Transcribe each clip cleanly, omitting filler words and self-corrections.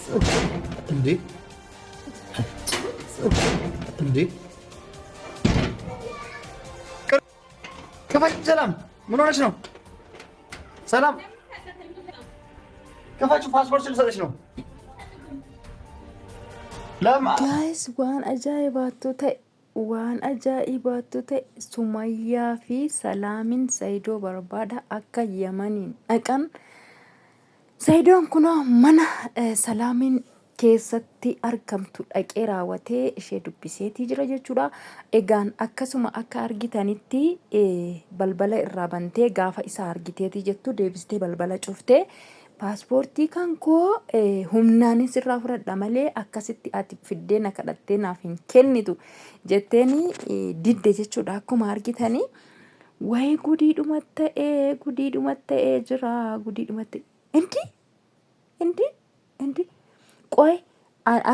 እንዴ እንዴ ከፋች ሰላም ምን ሆነሽ ነው? ሰላም ከፋችሁ ፓስፖርት ልሰጥሽ ነው። ጋይስ waan ajaa'ibaatu ta'e Sumayyaa fi Salaamiin Saayidoo barbaada akka Yamaniin dhaqan. Saayidoon kun mana Salaamiin keessatti argamtu dhaqee raawwatee ishee dubbiseetii jira jechuudha. Egaan akkasuma akka argitanitti balbala irraa bantee gaafa isaa argiteetii jettu deebistee balbala cuftee paaspoortii kan koo humnaanis irraa fudhadha malee akkasitti ati fiddee na kadhattee naaf hin kennitu jetteeni didde jechuudha. Akkuma argitanii wayi gudiidhuma ta'ee jira gudiidhuma ta'e indi qoy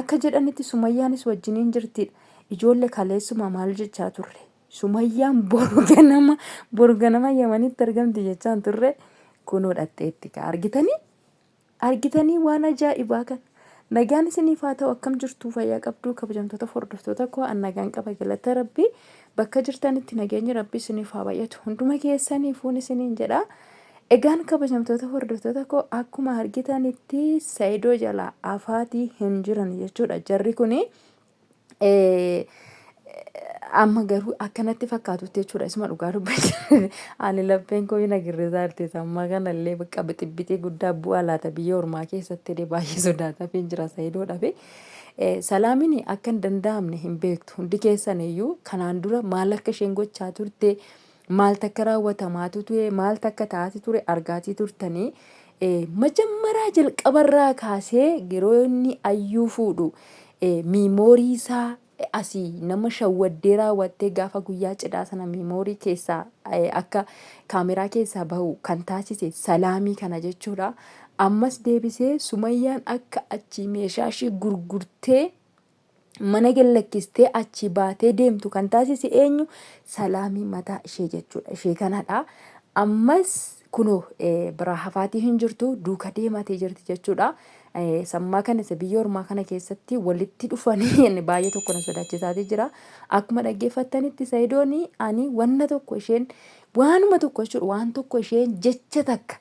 akka jedhanitti Sumayyaanis wajjiniin jirtidha. Ijoollee kaleessuma maal jechaa turre Sumayyaan boru ganama Yamanitti argamti jechaan turre kunoo dhaqxeetti argitanii waan ajaa'ibaa kan nagaan isiniif haa ta'u akkam jirtuu fayyaa qabduu kabajamtoota hordoftoota koo nagaan qaba galata rabbii bakka jirtanitti nageenyi rabbii isiniif haa baay'atu hunduma keessaniifuun isiniin jedha. Egaan kabajamtoota hordoftoota koo akkuma argitanitti Saayidoo jalaa afaatii hin jiran jechuudha. Jarri kuni amma garuu akkanatti fakkaatutti jechuudha. Isuma dhugaa dubbachuu ani lapheen koo hin agirrisaa arteessa amma kanallee bakka bixibixii guddaa bu'aa laata biyya ormaa keessatti illee baay'ee sodaataa fi jira Saayidoodhaa fi Salaamiin akka hin danda'amne hin beektu. Hundi keessan iyyuu kanaan dura maal akka isheen gochaa turte maal takka raawwatamaa ture maal takka taati ture argaatii turtanii majammaraa jalqabarraa kaasee yeroo inni ayyuu fuudhu miimoorii isaa asii nama shawwaddee raawwattee gaafa guyyaa cidhaa sana miimoorii keessaa akka kaameraa keessaa bahu kan taasise Salaamii kana jechuudha. Ammas deebisee Sumayyaan akka achi meeshaa ishee gurgurtee mana gallakkistee achi baatee deemtu kan taasise eenyu Salaamii mataa ishee jechuudha. Ishee kanadha. Ammas kunoo biraa hafaatii hin jirtu duuka deematee jirti jechuudha. Sammaa kana isa biyya ormaa kana keessatti walitti dhufanii baay'ee tokko na sodaachisaati jira. Akkuma dhaggeeffattanitti Saayidoon ani wanna tokko isheen waanuma tokko jechuudha waan tokko isheen jecha takka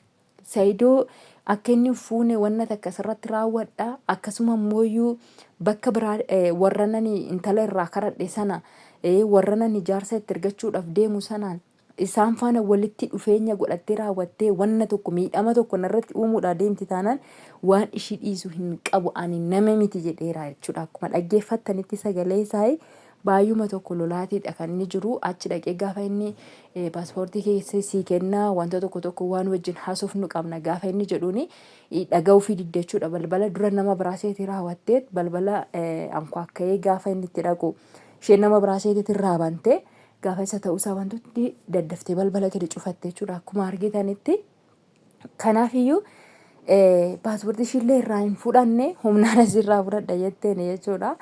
Saayidoo akka inni fuune wanna takka asirratti raawwadha. Akkasuma immoo bakka biraa warra nani intala irraa karadhe sana warra nani jaarsa itti argachuudhaaf deemu sanaan isaan faana walitti dhufeenya godhattee raawwattee wanna tokko miidhama tokko narratti uumuudhaa deemti taanaan waan ishii dhiisu hin qabu ani nama miti jedheera jechuudha. Akkuma dhaggeeffattanitti sagalee isaa baay'uma tokko lolaatiidha kan inni jiru. Achi dhaqee gaafa inni paaspoortii keessa sii kennaa wanta tokko waan wajjin haasofnu qabna gaafa inni jedhuuni dhaga'uu fi diddachuudha. Balbala dura nama biraaseetii raawwattee balbala ankwaakka'ee gaafa inni itti dhaqu isheen nama biraaseetii irraa bantee gaafa isa ta'uusaa wantooti daddaftee balbala gadi cufatte jechuudha. Akkuma argitanitti kanaafiyyuu paaspoortii ishillee irraa hin fudhanne humnaan asirraa fudhadha jetteen jechuudha.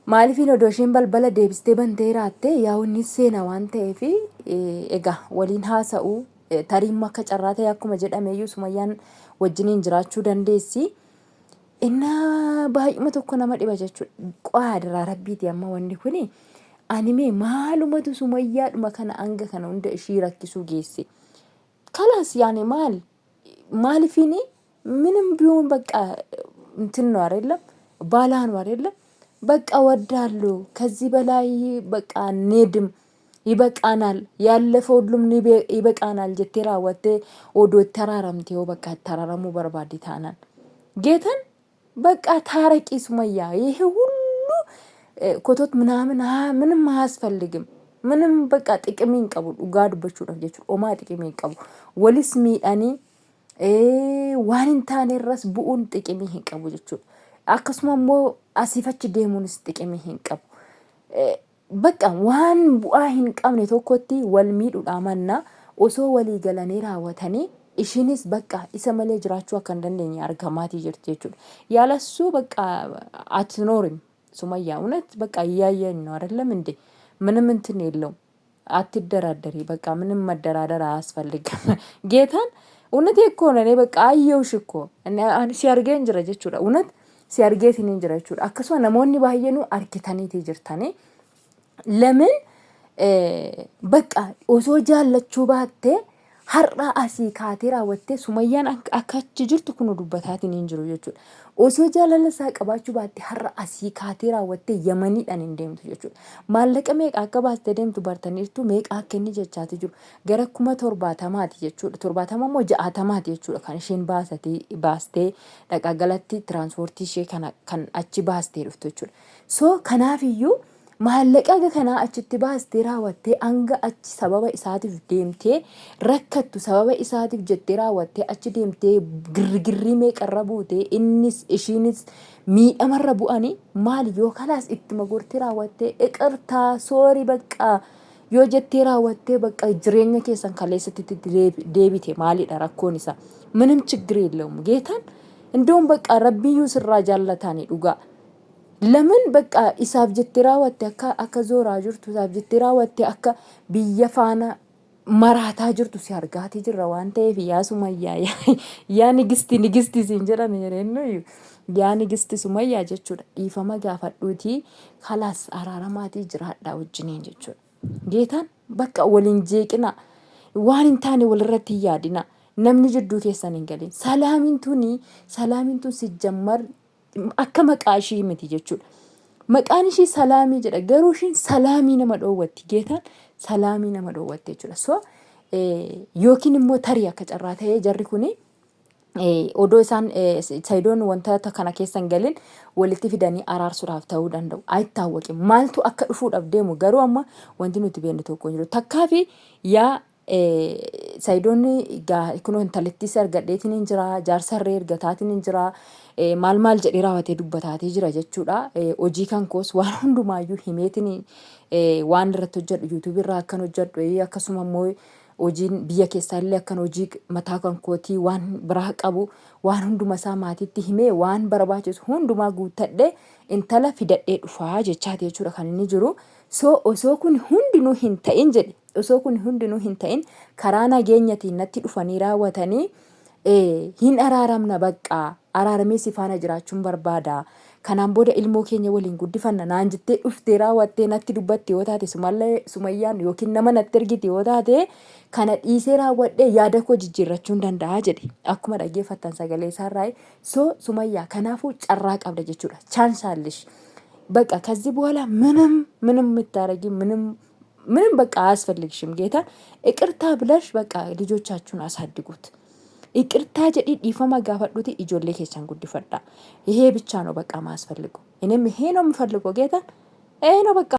Maaliifin odoo isheen balbala deebistee bantee raatte yaa'unni seena waan ta'eef egaa waliin haasa'uu tariin akka carraa ta'e akkuma jedhameeyyuu Sumayyaan wajjiniin jiraachuu dandeessi. Inna baay'uma tokko nama dhiba jechuudha. Qo'aa diraa rabbiiti amma wanni kuni. Animee maalumatu Sumayyaadhuma kana hanga kana hunda ishii rakkisuu geesse. Kalas yaani maaliifini ምንም ቢሆን በቃ እንትን ነው አይደለም ባላ ነው አይደለም በቃ ወዳለሁ ከዚህ በላይ በቃ ኔድም ይበቃናል ያለፈው ሁሉም ይበቃናል ጀቴራ ወቴ ኦዶ ተራራምቴው በቃ ተራራሙ በርባዲ ታናን ጌተን በቃ ታረቂ ሱመያ ይሄ ሁሉ ኮቶት ምንም አያስፈልግም ምንም በቃ ጥቅሚን ቀቡ ጋዱበቹ ደፍጀቹ ኦማ ጥቅሚን ቀቡ ወልስ ሚዳኒ waan hin taane irras bu'uun xiqimii hin qabu jechuudha. Akkasuma immoo asiifachi deemuunis xiqimii hin qabu. Bakka waan bu'aa hin qabne tokkotti wal miidhuudha manna osoo walii galanii raawwatanii ishinis bakka isa malee jiraachuu akka hin dandeenye argamaatii jirti jechuudha. Yaalassuu bakka atnoorim Sumayyaa እውነት በቃ እያየን ነው አይደለም እንዴ ምንም እንትን የለውም አትደራደሪ በቃ ምንም መደራደር አያስፈልግም ጌታን እውነት እኮ ነው። እኔ በቃ አየውሽ እኮ እኔ ሲያርገኝ ጀረ ጀቹዳ እውነት si argeetiin jira jechuudha. Akkasuma namoonni baay'eenuu arkitaniitii jirtanii lamin bakka osoo jaallachuu baattee har'a asii kaatee raawwattee Sumayyaan akka achi jirtu kun dubbataatiin hin jiru jechuudha. Osoo jaalala isaa qabaachuu baattee har'a asii kaatee raawwattee Yamaniidhaan hin deemtu jechuudha. Maallaqa meeqa akka baastee deemtu bartaniirtu meeqa akka inni jechaati jiru gara 70,000 jechuudha. 70 immoo 60 jechuudha kan isheen baastee dhaqaa galatti tiraanspoortii ishee kan achi baastee dhuftu jechuudha. So kanaafiyyuu maallaqa kana achitti baastee raawwattee hanga achi sababa isaatiif deemtee rakkattu sababa isaatiif jettee raawwattee achi deemtee girgirrii meeqarra buutee innis ishiinis miidhamarra bu'anii maal yoo kalaas itti magortee raawwattee iqirtaa soorii bakka yoo jettee raawwattee bakka jireenya keessan kaleessatti deebite maalidha rakkoon isaa ምንም ችግር የለውም ጌታን እንደውም በቃ ረቢዩ ስራ ጃለታኒ ዱጋ ለምን በቃ ኢሳብ ጀትራ ወጥ አካ ዞራ ጅርቱ ኢሳብ ጀትራ ወጥ አካ ቢየፋና መራታ ጅርቱ ሲያርጋት ይጅራ ዋንተ ያ ሱመያ ያ ንግስቲ ሲንጀራ ነው ያ ንግስቲ ሱመያ ጀቹዳ ኢፈማ ጋፋዱቲ خلاص አራራማቲ ጅራዳ ወጅኔን ጀቹ ጌታን በቃ ወሊን ጄቅና ዋን እንታኔ ወልረት ያዲና namni jidduu keessan hin galin salaamintuun sijammar akka maqaa ishii miti jechuudha. Maqaan ishii salaamii jedha garuu ishiin salaamii nama dhoowwatti geetaan salaamii nama dhoowwatte jechuudha. So yookiin immoo tarii akka carraa ta'ee jarri kuni odoo isaan Sayidoon wantoota kana keessan galin walitti fidanii araarsuudhaaf ta'uu danda'u. Ayitaawwaqe maaltu akka dhufuudhaaf deemu garuu amma wanti nuti beeknu tokko jiru. Takkaafi yaa Sayidoonni kunuun intalattis argadheetiin hin jira jaarsarree ergataatiin hin jira maal jedhee raawwatee dubbataatii jira jechuudha. Hojii kan koos waan hundumaayyuu himeetiin waan irratti hojjedhu yuutuubii irraa akkan hojjedhu akkasuma immoo hojiin biyya keessaallee akkan hojii mataa kan kootii waan biraa qabu waan hunduma isaa maatiitti himee waan barbaachisu hundumaa guuttadhee intala fidadhee dhufaa jechaati jechuudha kan inni jiru. So osoo kun hundinuu hin ta'in jedhe osoo kun hundinuu hin ta'in karaa nageenyatiin natti dhufanii raawwatanii hin araaramna bakka araaramee si faana jiraachuun barbaada. Kanaan booda ilmoo keenya waliin guddifanna naan jettee dhuftee raawwattee natti dubbatti yoo taate Sumayyaan yookiin nama natti ergite yoo taate kana dhiisee raawwadhee yaada koo jijjiirrachuun danda'a jedhe akkuma dhaggeeffattan sagalee isaarraa. So Sumayyaa kanaafuu carraa qabda jechuudha. Chaansaalish በቃ ከዚህ በኋላ ምንም የምታረጊ ምንም በቃ አያስፈልግሽም ጌታ ይቅርታ ብለሽ በቃ ልጆቻችሁን አሳድጉት። ይቅርታ ጀዲ ዲፈማ ጋፈዱት ኢጆሌ ኬቻን ጉድፈዳ ይሄ ብቻ ነው በቃ ማስፈልገው። እኔም ይሄ ነው የምፈልገው ጌታ ይሄ ነው በቃ